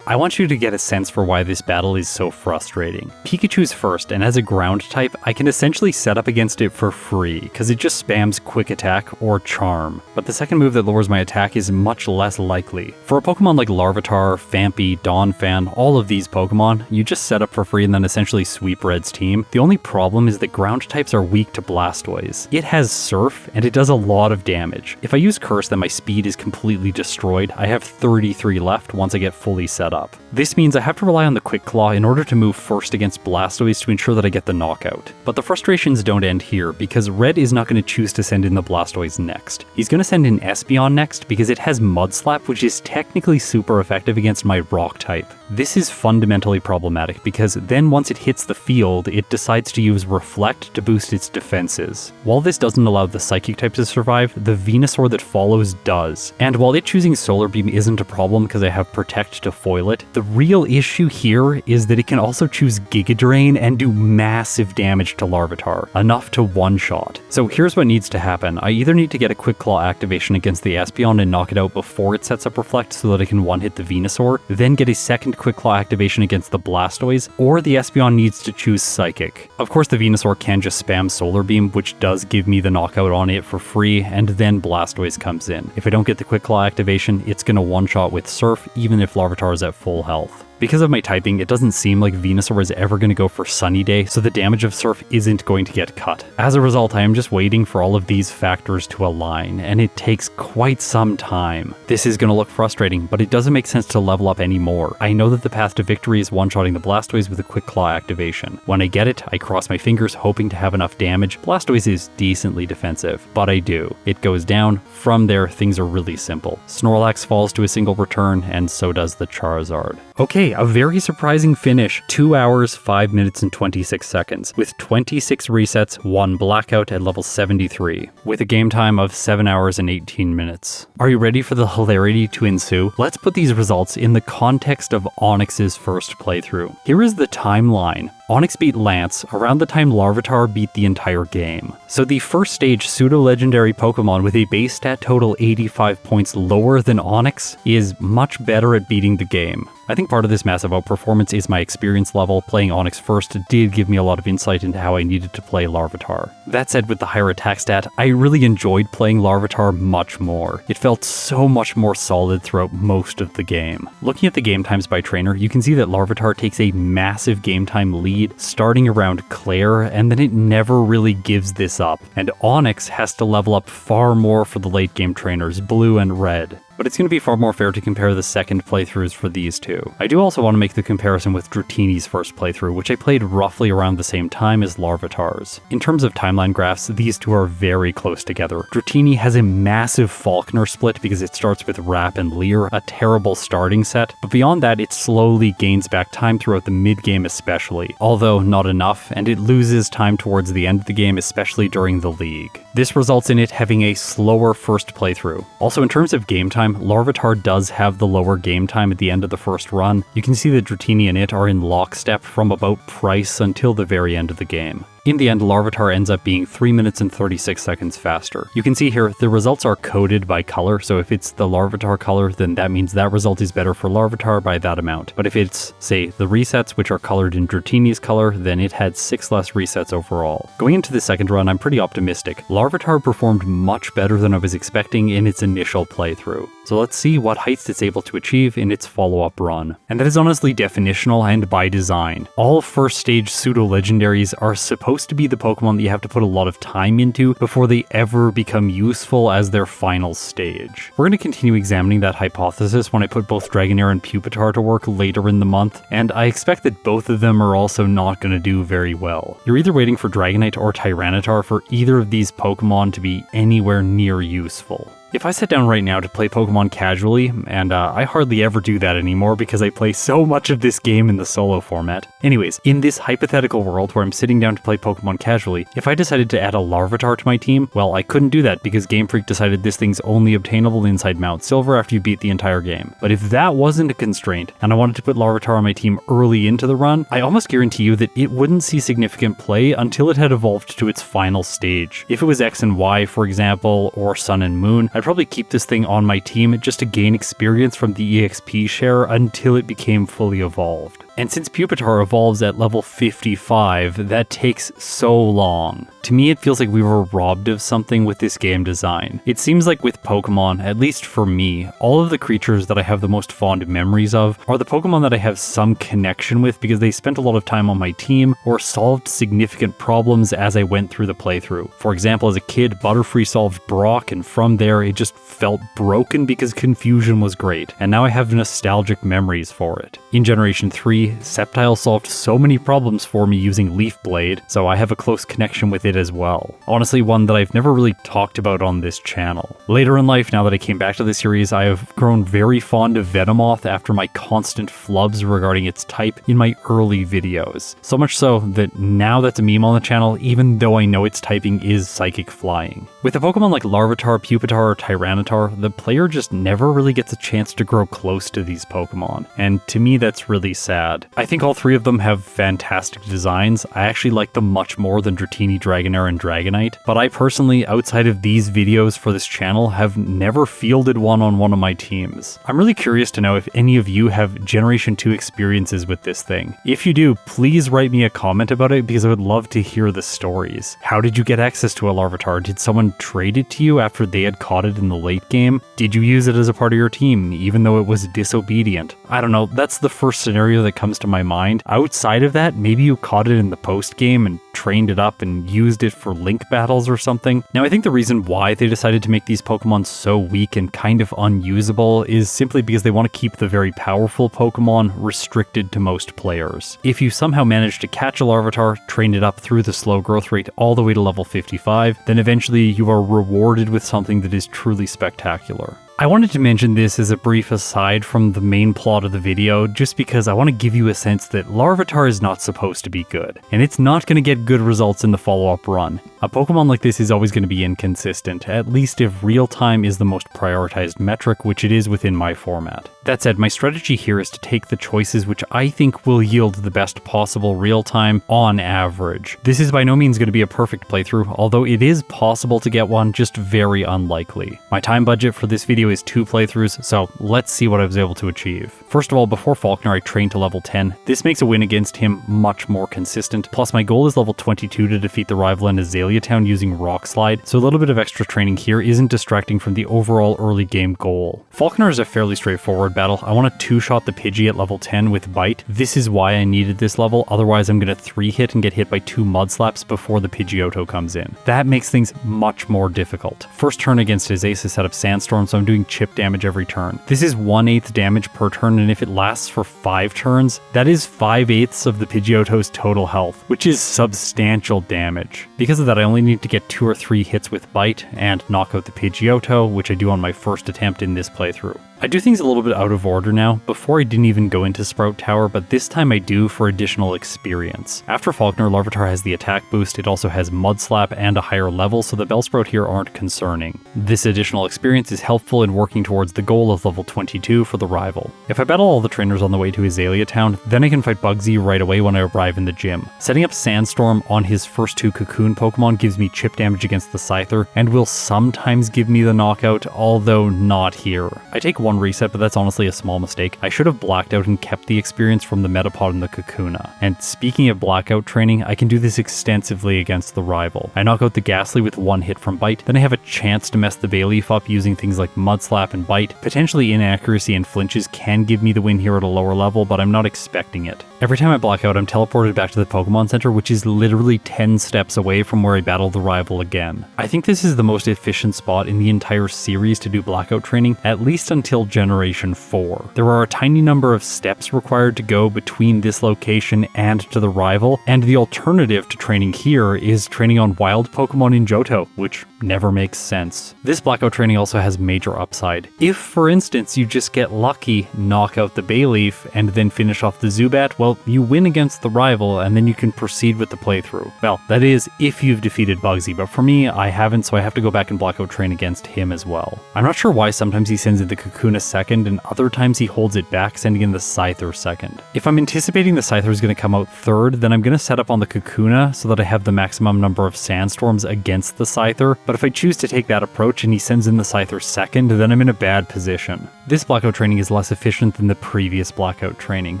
I want you to get a sense for why this battle is so frustrating. Pikachu's first, and as a ground type, I can essentially set up against it for free, because it just spams Quick Attack or Charm. But the second move that lowers my attack is much less likely. For a Pokemon like Larvitar, Phanpy, Donphan, all of these Pokemon, you just set up for free and then essentially sweep Red's team. The only problem is that ground types are weak to Blastoise. It has Surf, and it does a lot of damage. If I use Curse, then my speed is completely destroyed. I have 33 left once I get fully set up. This means I have to rely on the Quick Claw in order to move first against Blastoise to ensure that I get the knockout. But the frustrations don't end here, because Red is not going to choose to send in the Blastoise next. He's going to send in Espeon next because it has Mud Slap, which is technically super effective against my Rock type. This is fundamentally problematic because then once it hits the field, it decides to use Reflect to boost its defenses. While this doesn't allow the Psychic type to survive, the Venusaur that follows does. And while it choosing Solar Beam isn't a problem because I have Protect to foil it, the real issue here is that it can also choose Giga Drain and do massive damage to Larvitar, enough to one-shot. So here's what needs to happen. I either need to get a Quick Claw activation against the Espeon and knock it out before it sets up Reflect so that I can one-hit the Venusaur, then get a second Quick Claw activation against the Blastoise, or the Espeon needs to choose Psychic. Of course, the Venusaur can just spam Solar Beam, which does give me the knockout on it for free, and then Blastoise comes in. If I don't get the Quick Claw activation, it's gonna one-shot with Surf, even if Larvitar is at full health. Because of my typing, it doesn't seem like Venusaur is ever going to go for Sunny Day, so the damage of Surf isn't going to get cut. As a result, I am just waiting for all of these factors to align, and it takes quite some time. This is going to look frustrating, but it doesn't make sense to level up anymore. I know that the path to victory is one-shotting the Blastoise with a Quick Claw activation. When I get it, I cross my fingers hoping to have enough damage. Blastoise is decently defensive, but I do. It goes down. From there, things are really simple. Snorlax falls to a single return, and so does the Charizard. Okay, Okay, a very surprising finish. 2 hours, 5 minutes, and 26 seconds, with 26 resets, 1 blackout at level 73, with a game time of 7 hours and 18 minutes. Are you ready for the hilarity to ensue? Let's put these results in the context of Onyx's first playthrough. Here is the timeline. Onyx beat Lance around the time Larvitar beat the entire game. So the first stage pseudo-legendary Pokemon with a base stat total 85 points lower than Onyx is much better at beating the game. I think part of this massive outperformance is my experience level. Playing Onyx first did give me a lot of insight into how I needed to play Larvitar. That said, with the higher attack stat, I really enjoyed playing Larvitar much more. It felt so much more solid throughout most of the game. Looking at the game times by trainer, you can see that Larvitar takes a massive game time lead starting around Claire, and then it never really gives this up. And Onyx has to level up far more for the late game trainers, Blue and Red. But it's going to be far more fair to compare the second playthroughs for these two. I do also want to make the comparison with Dratini's first playthrough, which I played roughly around the same time as Larvitar's. In terms of timeline graphs, these two are very close together. Dratini has a massive Falkner split because it starts with Rap and Leer, a terrible starting set, but beyond that it slowly gains back time throughout the mid-game especially, although not enough, and it loses time towards the end of the game, especially during the League. This results in it having a slower first playthrough. Also, in terms of game time, Larvitar does have the lower game time at the end of the first run. You can see that Dratini and it are in lockstep from about price until the very end of the game. In the end, Larvitar ends up being 3 minutes and 36 seconds faster. You can see here, the results are coded by color, so if it's the Larvitar color, then that means that result is better for Larvitar by that amount. But if it's, say, the resets, which are colored in Dratini's color, then it had 6 less resets overall. Going into the second run, I'm pretty optimistic. Larvitar performed much better than I was expecting in its initial playthrough. So let's see what heights it's able to achieve in its follow-up run. And that is honestly definitional and by design. All first stage pseudo-legendaries are supposed to be the Pokemon that you have to put a lot of time into before they ever become useful as their final stage. We're going to continue examining that hypothesis when I put both Dragonair and Pupitar to work later in the month, and I expect that both of them are also not going to do very well. You're either waiting for Dragonite or Tyranitar for either of these Pokemon to be anywhere near useful. If I sat down right now to play Pokemon casually, and I hardly ever do that anymore because I play so much of this game in the solo format. Anyways, in this hypothetical world where I'm sitting down to play Pokemon casually, if I decided to add a Larvitar to my team, well, I couldn't do that because Game Freak decided this thing's only obtainable inside Mount Silver after you beat the entire game. But if that wasn't a constraint, and I wanted to put Larvitar on my team early into the run, I almost guarantee you that it wouldn't see significant play until it had evolved to its final stage. If it was X and Y, for example, or Sun and Moon, I'd probably keep this thing on my team just to gain experience from the EXP share until it became fully evolved. And since Pupitar evolves at level 55, that takes so long. To me, it feels like we were robbed of something with this game design. It seems like with Pokemon, at least for me, all of the creatures that I have the most fond memories of are the Pokemon that I have some connection with because they spent a lot of time on my team or solved significant problems as I went through the playthrough. For example, as a kid, Butterfree solved Brock, and from there it just felt broken because Confusion was great, and now I have nostalgic memories for it. In Generation 3, Sceptile solved so many problems for me using Leaf Blade, so I have a close connection with it as well. Honestly, one that I've never really talked about on this channel. Later in life, now that I came back to the series, I have grown very fond of Venomoth after my constant flubs regarding its type in my early videos. So much so that now that's a meme on the channel, even though I know its typing is Psychic Flying. With a Pokemon like Larvitar, Pupitar, or Tyranitar, the player just never really gets a chance to grow close to these Pokemon, and to me that's really sad. I think all three of them have fantastic designs. I actually like them much more than Dratini, Dragonair, and Dragonite, but I personally, outside of these videos for this channel, have never fielded one on one of my teams. I'm really curious to know if any of you have Generation 2 experiences with this thing. If you do, please write me a comment about it because I would love to hear the stories. How did you get access to a Larvitar? Did someone trade it to you after they had caught it in the late game? Did you use it as a part of your team, even though it was disobedient? I don't know, that's the first scenario that comes to my mind. Outside of that, maybe you caught it in the post game and trained it up and used it for link battles or something. Now, I think the reason why they decided to make these Pokemon so weak and kind of unusable is simply because they want to keep the very powerful Pokemon restricted to most players. If you somehow manage to catch a Larvitar, train it up through the slow growth rate all the way to level 55, then eventually you are rewarded with something that is truly spectacular. I wanted to mention this as a brief aside from the main plot of the video, just because I want to give you a sense that Larvitar is not supposed to be good, and it's not going to get good results in the follow-up run. A Pokemon like this is always going to be inconsistent, at least if real time is the most prioritized metric, which it is within my format. That said, my strategy here is to take the choices which I think will yield the best possible real time on average. This is by no means going to be a perfect playthrough, although it is possible to get one, just very unlikely. My time budget for this video is 2 playthroughs, so let's see what I was able to achieve. First of all, before Falkner I trained to level 10. This makes a win against him much more consistent, plus my goal is level 22 to defeat the rival in Azalea Town using Rock Slide, so a little bit of extra training here isn't distracting from the overall early game goal. Falkner is a fairly straightforward battle. I want to 2-shot the Pidgey at level 10 with Bite. This is why I needed this level, otherwise I'm going to 3-hit and get hit by 2 Mud Slaps before the Pidgeotto comes in. That makes things much more difficult. First turn against his ace is set up Sandstorm, so I'm doing chip damage every turn. This is 1/8 damage per turn, and if it lasts for 5 turns, that is 5/8 of the Pidgeotto's total health, which is substantial damage. Because of that, I only need to get 2 or 3 hits with Bite and knock out the Pidgeotto, which I do on my first attempt in this playthrough. I do things a little bit out of order now. Before I didn't even go into Sprout Tower, but this time I do for additional experience. After Falkner, Larvitar has the attack boost, it also has Mud Slap and a higher level, so the Bellsprout here aren't concerning. This additional experience is helpful in working towards the goal of level 22 for the rival. If I battle all the trainers on the way to Azalea Town, then I can fight Bugsy right away when I arrive in the gym. Setting up Sandstorm on his first 2 Cocoon Pokemon gives me chip damage against the Scyther, and will sometimes give me the knockout, although not here. I take 1 reset, but that's honestly a small mistake. I should have blacked out and kept the experience from the Metapod and the Kakuna. And speaking of blackout training, I can do this extensively against the rival. I knock out the Ghastly with 1 hit from Bite, then I have a chance to mess the Bayleaf up using things like Mud Slap and Bite. Potentially inaccuracy and flinches can give me the win here at a lower level, but I'm not expecting it. Every time I black out, I'm teleported back to the Pokemon Center, which is literally 10 steps away from where I battle the rival again. I think this is the most efficient spot in the entire series to do blackout training, at least until Generation 4. There are a tiny number of steps required to go between this location and to the rival, and the alternative to training here is training on wild Pokemon in Johto, which never makes sense. This blackout training also has major upside. If, for instance, you just get lucky, knock out the Bayleaf, and then finish off the Zubat, well, you win against the rival, and then you can proceed with the playthrough. Well, that is if you've defeated Bugsy, but for me, I haven't, so I have to go back and blackout train against him as well. I'm not sure why sometimes he sends in the Kakuna second, and other times he holds it back, sending in the Scyther second. If I'm anticipating the Scyther is going to come out third, then I'm going to set up on the Kakuna so that I have the maximum number of Sandstorms against the Scyther, but if I choose to take that approach and he sends in the Scyther second, then I'm in a bad position. This blackout training is less efficient than the previous blackout training.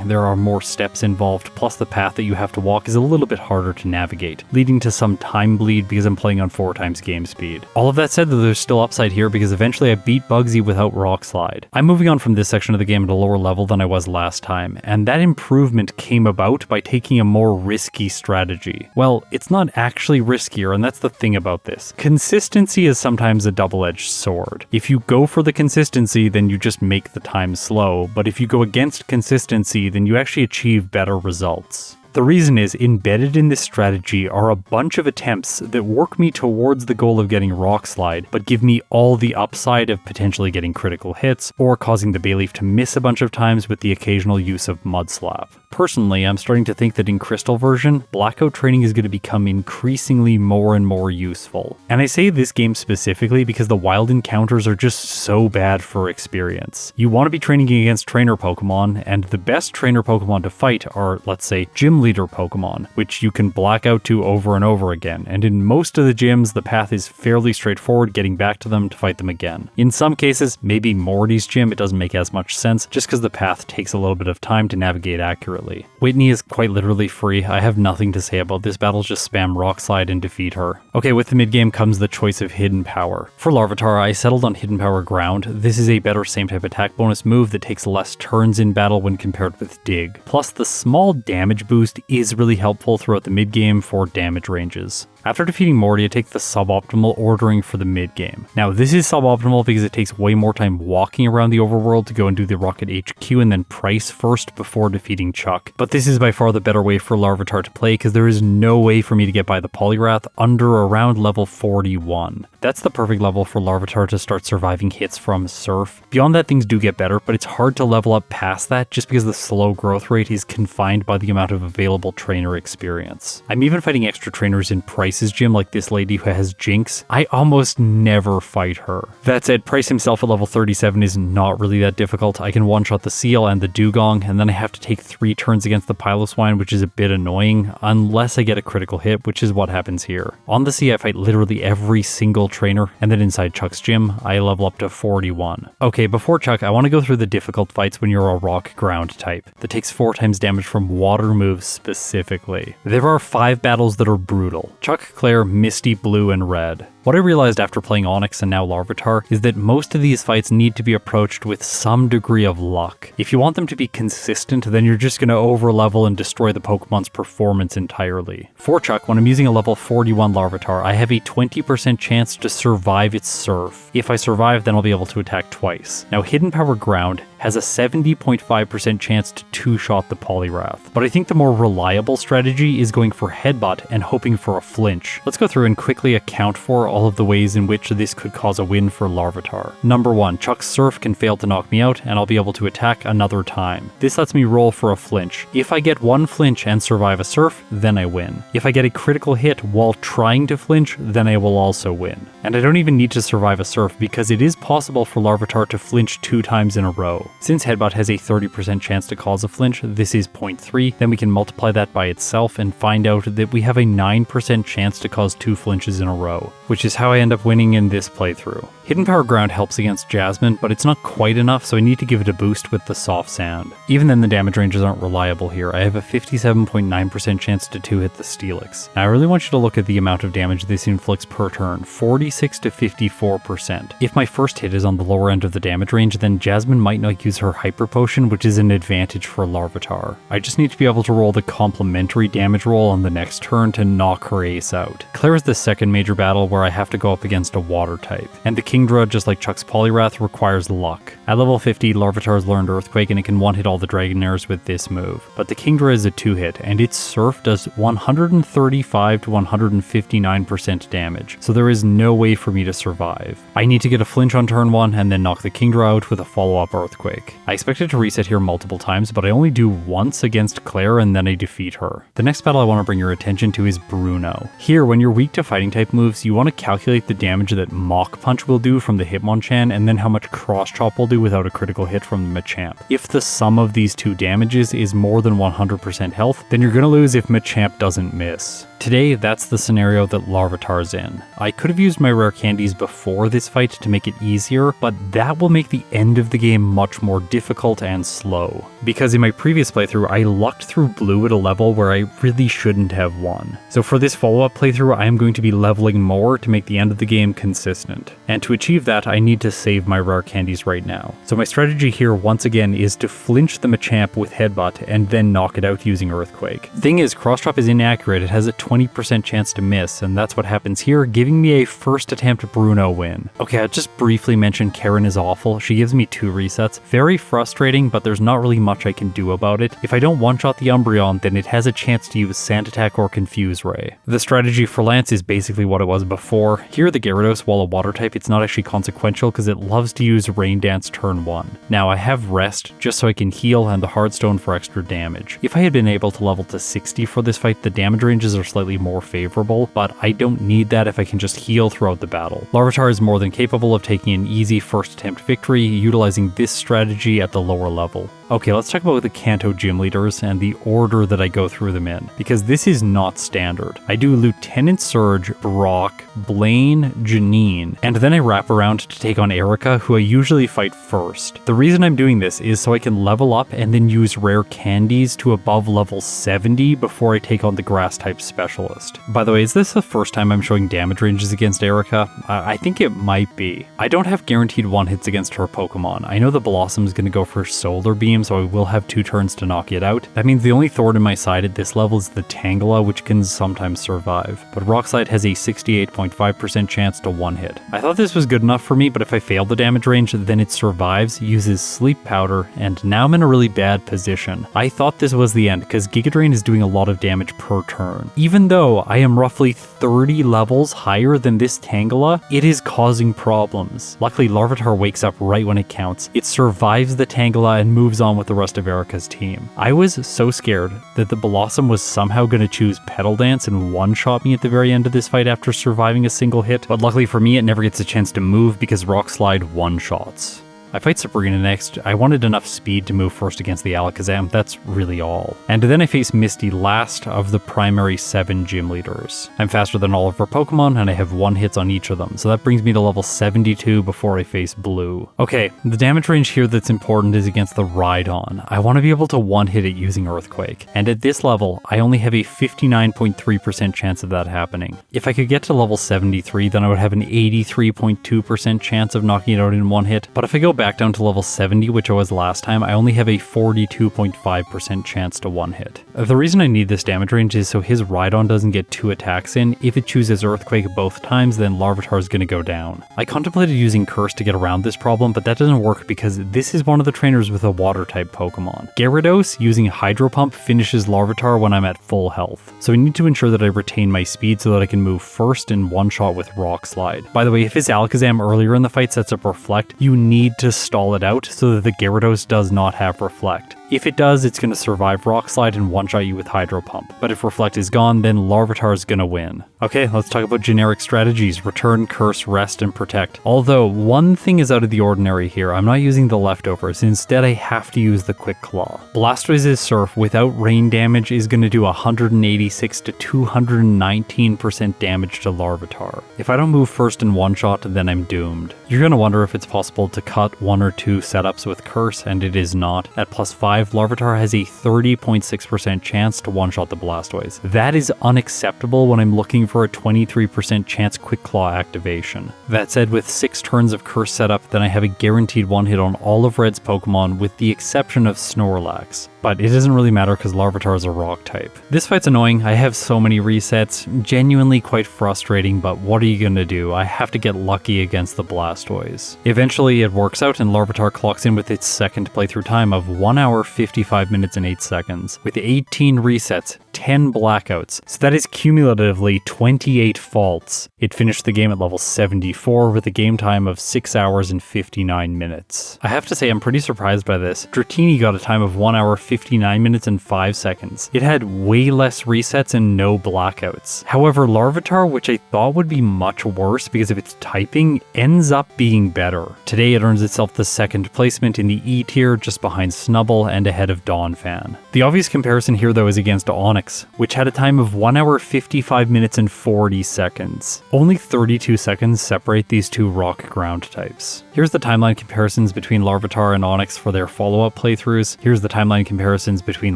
There are more steps involved, plus the path that you have to walk is a little bit harder to navigate, leading to some time bleed because I'm playing on 4 times game speed. All of that said, though, there's still upside here because eventually I beat Bugsy without Rock Slide. I'm moving on from this section of the game at a lower level than I was last time, and that improvement came about by taking a more risky strategy. Well, it's not actually riskier, and that's the thing about this. Consistency is sometimes a double-edged sword. If you go for the consistency, then you just make the time slow, but if you go against consistency, then you actually achieve better results. The reason is, embedded in this strategy are a bunch of attempts that work me towards the goal of getting Rock Slide, but give me all the upside of potentially getting critical hits, or causing the Bayleaf to miss a bunch of times with the occasional use of Mud Slap. Personally, I'm starting to think that in Crystal version, blackout training is going to become increasingly more and more useful. And I say this game specifically because the wild encounters are just so bad for experience. You want to be training against trainer Pokemon, and the best trainer Pokemon to fight are, let's say, gym leader Pokemon, which you can black out to over and over again, and in most of the gyms, the path is fairly straightforward getting back to them to fight them again. In some cases, maybe Morty's gym, it doesn't make as much sense, just because the path takes a little bit of time to navigate accurately. Whitney is quite literally free. I have nothing to say about this battle, just spam Rock Slide and defeat her. Okay, with the mid-game comes the choice of Hidden Power. For Larvitar, I settled on Hidden Power Ground. This is a better same-type attack bonus move that takes less turns in battle when compared with Dig. Plus, the small damage boost is really helpful throughout the mid-game for damage ranges. After defeating Morty, I take the suboptimal ordering for the mid-game. Now, this is suboptimal because it takes way more time walking around the overworld to go and do the Rocket HQ and then Price first before defeating Chuck. Chuck, but this is by far the better way for Larvitar to play because there is no way for me to get by the Poliwrath under around level 41. That's the perfect level for Larvitar to start surviving hits from Surf. Beyond that, things do get better, but it's hard to level up past that just because the slow growth rate is confined by the amount of available trainer experience. I'm even fighting extra trainers in Price's gym, like this lady who has Jinx. I almost never fight her. That said, Price himself at level 37 is not really that difficult. I can one-shot the Seal and the Dugong, and then I have to take 3 turns against the Piloswine, which is a bit annoying, unless I get a critical hit, which is what happens here. On the sea, I fight literally every single trainer, and then inside Chuck's gym, I level up to 41. Okay, before Chuck, I want to go through the difficult fights when you're a rock ground type that takes 4 times damage from water moves specifically. There are 5 battles that are brutal: Chuck, Claire, Misty, Blue, and Red. What I realized after playing Onix and now Larvitar is that most of these fights need to be approached with some degree of luck. If you want them to be consistent, then you're just going to overlevel and destroy the Pokemon's performance entirely. For Chuck, when I'm using a level 41 Larvitar, I have a 20% chance to survive its Surf. If I survive, then I'll be able to attack twice. Now, Hidden Power Ground has a 70.5% chance to two-shot the Poliwrath, but I think the more reliable strategy is going for Headbutt and hoping for a flinch. Let's go through and quickly account for all of the ways in which this could cause a win for Larvitar. Number 1, Chuck's Surf can fail to knock me out and I'll be able to attack another time. This lets me roll for a flinch. If I get 1 flinch and survive a Surf, then I win. If I get a critical hit while trying to flinch, then I will also win. And I don't even need to survive a Surf because it is possible for Larvitar to flinch 2 times in a row. Since Headbutt has a 30% chance to cause a flinch, this is 0.3, then we can multiply that by itself and find out that we have a 9% chance to cause 2 flinches in a row, which is how I end up winning in this playthrough. Hidden Power Ground helps against Jasmine, but it's not quite enough, so I need to give it a boost with the Soft Sand. Even then, the damage ranges aren't reliable here. I have a 57.9% chance to 2-hit the Steelix. Now, I really want you to look at the amount of damage this inflicts per turn, 46 to 54%. If my first hit is on the lower end of the damage range, then Jasmine might not use her Hyper Potion, which is an advantage for Larvitar. I just need to be able to roll the complementary damage roll on the next turn to knock her ace out. Claire is the second major battle where I have to go up against a water type, and the Kingdra, just like Chuck's Poliwrath, requires luck. At level 50, Larvitar has learned Earthquake and it can one-hit all the Dragonairs with this move, but the Kingdra is a 2-hit, and its Surf does 135 to 159% damage, so there is no way for me to survive. I need to get a flinch on turn 1 and then knock the Kingdra out with a follow-up Earthquake. I expect it to reset here multiple times, but I only do once against Claire and then I defeat her. The next battle I want to bring your attention to is Bruno. Here, when you're weak to fighting type moves, you want to calculate the damage that Mach Punch will do from the Hitmonchan and then how much Cross Chop will do without a critical hit from the Machamp. If the sum of these 2 damages is more than 100% health, then you're gonna lose if Machamp doesn't miss. Today, that's the scenario that Larvitar's in. I could have used my rare candies before this fight to make it easier, but that will make the end of the game much more difficult and slow. Because in my previous playthrough, I lucked through Blue at a level where I really shouldn't have won. So for this follow-up playthrough, I am going to be leveling more to make the end of the game consistent. And to achieve that, I need to save my rare candies right now. So my strategy here, once again, is to flinch the Machamp with Headbutt and then knock it out using Earthquake. Thing is, Cross Chop is inaccurate. It has a 20% chance to miss, and that's what happens here, giving me a first attempt Bruno win. Okay, I'll just briefly mention Karen is awful. She gives me 2 resets. Very frustrating, but there's not really much I can do about it. If I don't one-shot the Umbreon, then it has a chance to use Sand Attack or Confuse Ray. The strategy for Lance is basically what it was before. Here, the Gyarados, while a water type, it's not actually consequential because it loves to use Rain Dance turn 1. Now, I have Rest just so I can heal and the Heartstone for extra damage. If I had been able to level to 60 for this fight, the damage ranges are slightly more favorable, but I don't need that if I can just heal throughout the battle. Larvitar is more than capable of taking an easy first attempt victory utilizing this strategy at the lower level. Okay, let's talk about the Kanto gym leaders and the order that I go through them in, because this is not standard. I do Lieutenant Surge, Brock, Blaine, Janine, and then I wrap around to take on Erica, who I usually fight first. The reason I'm doing this is so I can level up and then use rare candies to above level 70 before I take on the grass type specialist. By the way, is this the first time I'm showing damage ranges against Erica? I think it might be. I don't have guaranteed one-hits against her Pokemon. I know the Blossom's gonna go for Solar Beam, team, so I will have 2 turns to knock it out. That means the only thorn in my side at this level is the Tangela, which can sometimes survive, but Rock Slide has a 68.5% chance to one-hit. I thought this was good enough for me, but if I fail the damage range, then it survives, uses Sleep Powder, and now I'm in a really bad position. I thought this was the end, because Giga Drain is doing a lot of damage per turn. Even though I am roughly 30 levels higher than this Tangela, it is causing problems. Luckily, Larvitar wakes up right when it counts. It survives the Tangela and moves on with the rest of Erica's team. I was so scared that the Blossom was somehow going to choose Petal Dance and one-shot me at the very end of this fight after surviving a single hit, but luckily for me, it never gets a chance to move because Rock Slide one-shots. I fight Sabrina next. I wanted enough speed to move first against the Alakazam, that's really all. And then I face Misty last of the primary 7 gym leaders. I'm faster than all of her Pokemon, and I have 1 hits on each of them, so that brings me to level 72 before I face Blue. Okay, the damage range here that's important is against the Rhydon. I want to be able to one-hit it using Earthquake, and at this level, I only have a 59.3% chance of that happening. If I could get to level 73, then I would have an 83.2% chance of knocking it out in one hit, but if I go back down to level 70, which I was last time, I only have a 42.5% chance to one-hit. The reason I need this damage range is so his Rhydon doesn't get 2 attacks in. If it chooses Earthquake both times, then Larvitar is going to go down. I contemplated using Curse to get around this problem, but that doesn't work because this is one of the trainers with a Water-type Pokemon. Gyarados using Hydro Pump finishes Larvitar when I'm at full health, so I need to ensure that I retain my speed so that I can move first and one-shot with Rock Slide. By the way, if his Alakazam earlier in the fight sets up Reflect, you need to stall it out so that the Gyarados does not have Reflect. If it does, it's going to survive Rock Slide and one-shot you with Hydro Pump. But if Reflect is gone, then Larvitar is going to win. Okay, let's talk about generic strategies. Return, Curse, Rest, and Protect. Although, one thing is out of the ordinary here. I'm not using the leftovers. Instead, I have to use the Quick Claw. Blastoise's Surf without rain damage is going to do 186 to 219% damage to Larvitar. If I don't move first in one-shot, then I'm doomed. You're going to wonder if it's possible to cut 1 or 2 setups with Curse, and it is not. At +5, Larvitar has a 30.6% chance to one-shot the Blastoise. That is unacceptable when I'm looking for a 23% chance Quick Claw activation. That said, with 6 turns of Curse setup, then I have a guaranteed one-hit on all of Red's Pokemon with the exception of Snorlax. But it doesn't really matter because Larvitar is a rock type. This fight's annoying, I have so many resets, genuinely quite frustrating, but what are you gonna do? I have to get lucky against the Blastoise. Eventually it works out and Larvitar clocks in with its second playthrough time of 1 hour 55 minutes and 8 seconds, with 18 resets, 10 blackouts, so that is cumulatively 28 faults. It finished the game at level 74 with a game time of 6 hours and 59 minutes. I have to say I'm pretty surprised by this. Dratini got a time of 1 hour 59 minutes and 5 seconds. It had way less resets and no blackouts. However, Larvitar, which I thought would be much worse because of its typing, ends up being better. Today it earns itself the second placement in the E tier, just behind Snubbull and ahead of Donphan. The obvious comparison here though is against Onix, which had a time of 1 hour 55 minutes and 40 seconds. Only 32 seconds separate these two rock ground types. Here's the timeline comparisons between Larvitar and Onix for their follow-up playthroughs. Here's the timeline comparisons between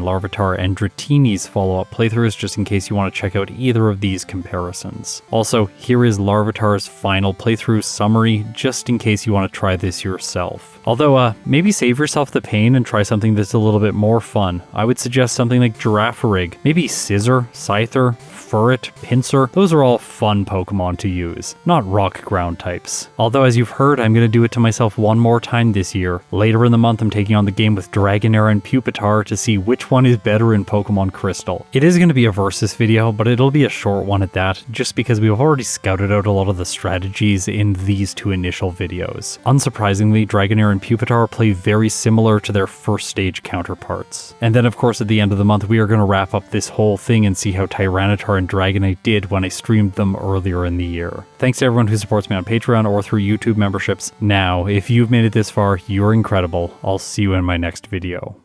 Larvitar and Dratini's follow-up playthroughs, just in case you want to check out either of these comparisons. Also, here is Larvitar's final playthrough summary, just in case you want to try this yourself. Although, maybe save yourself the pain and try something that's a little bit more fun. I would suggest something like Girafarig, maybe Scizor, Scyther, Furret, Pinsir. Those are all fun Pokemon to use, not rock ground types. Although as you've heard, I'm going to do it to myself one more time this year. Later in the month, I'm taking on the game with Dragonair and Pupitar to see which one is better in Pokemon Crystal. It is going to be a versus video, but it'll be a short one at that, just because we've already scouted out a lot of the strategies in these two initial videos. Unsurprisingly, Dragonair and Pupitar play very similar to their first stage counterparts. And then of course at the end of the month we are going to wrap up this whole thing and see how Tyranitar and Dragonite did when I streamed them earlier in the year. Thanks to everyone who supports me on Patreon or through YouTube memberships. Now, if you've made it this far, you're incredible. I'll see you in my next video.